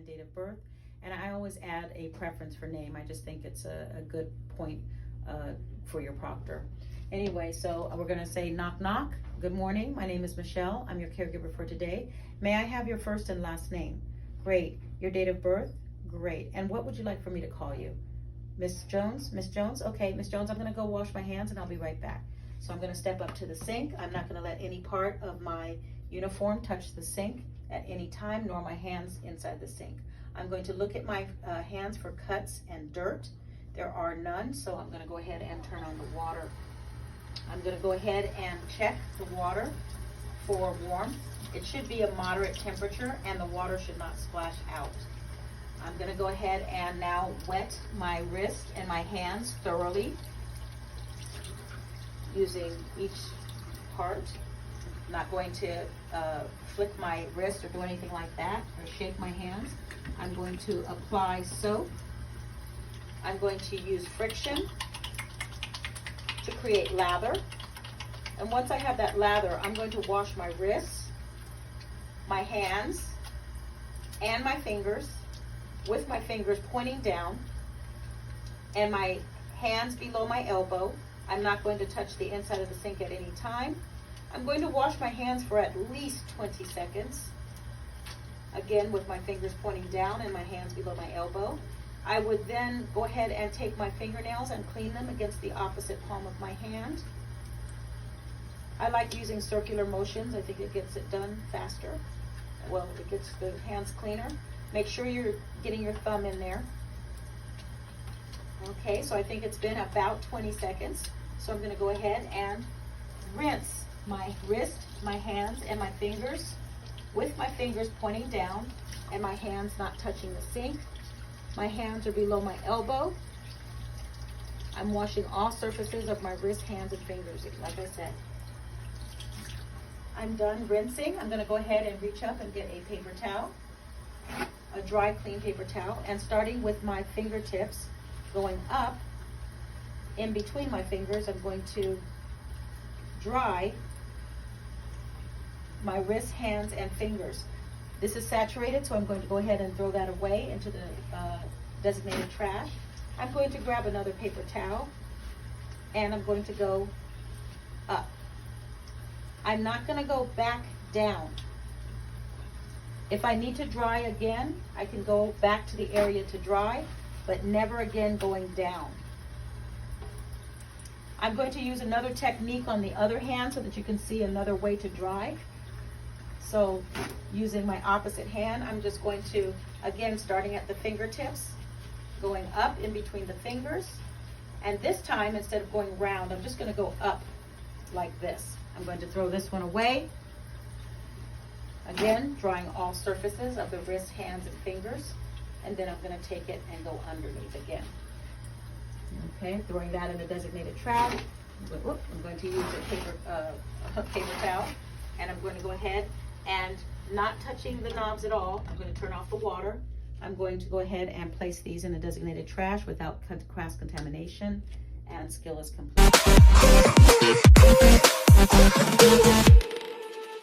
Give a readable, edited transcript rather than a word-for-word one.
and date of birth. And I always add a preference for name. I just think it's a good point for your proctor. Anyway, so we're gonna say knock knock. Good morning, my name is Michelle. I'm your caregiver for today. May I have your first and last name? Great. Your date of birth? Great. And what would you like for me to call you? Miss Jones? Miss Jones? Okay, Miss Jones, I'm gonna go wash my hands and I'll be right back. So I'm gonna step up to the sink. I'm not gonna let any part of my uniform touch the sink at any time, nor my hands inside the sink. I'm going to look at my hands for cuts and dirt. There are none, so I'm gonna go ahead and turn on the water. I'm gonna go ahead and check the water for warmth. It should be a moderate temperature and the water should not splash out. I'm gonna go ahead and now wet my wrist and my hands thoroughly using each part. I'm not going to flick my wrist or do anything like that or shake my hands. I'm going to apply soap. I'm going to use friction to create lather. And once I have that lather, I'm going to wash my wrists, my hands, and my fingers with my fingers pointing down and my hands below my elbow. I'm not going to touch the inside of the sink at any time. I'm going to wash my hands for at least 20 seconds. Again, with my fingers pointing down and my hands below my elbow. I would then go ahead and take my fingernails and clean them against the opposite palm of my hand. I like using circular motions. I think it gets it done faster. Well, it gets the hands cleaner. Make sure you're getting your thumb in there. Okay, so I think it's been about 20 seconds. So I'm gonna go ahead and rinse my wrist, my hands, and my fingers with my fingers pointing down and my hands not touching the sink. My hands are below my elbow. I'm washing all surfaces of my wrist, hands, and fingers, like I said. I'm done rinsing. I'm gonna go ahead and reach up and get a paper towel, a dry, clean paper towel, and starting with my fingertips, going up in between my fingers, I'm going to dry my wrists, hands, and fingers. This is saturated, so I'm going to go ahead and throw that away into the designated trash. I'm going to grab another paper towel and I'm going to go up. I'm not going to go back down. If I need to dry again, I can go back to the area to dry, but never again going down. I'm going to use another technique on the other hand so that you can see another way to dry. So using my opposite hand, I'm just going to, again, starting at the fingertips, going up in between the fingers. And this time, instead of going round, I'm just going to go up like this. I'm going to throw this one away. Again, drying all surfaces of the wrist, hands, and fingers. And then I'm going to take it and go underneath again. Okay, throwing that in the designated trash. I'm going to use a paper towel. And I'm going to go ahead and not touching the knobs at all. I'm going to turn off the water. I'm going to go ahead and place these in the designated trash without cross contamination, and skill is complete.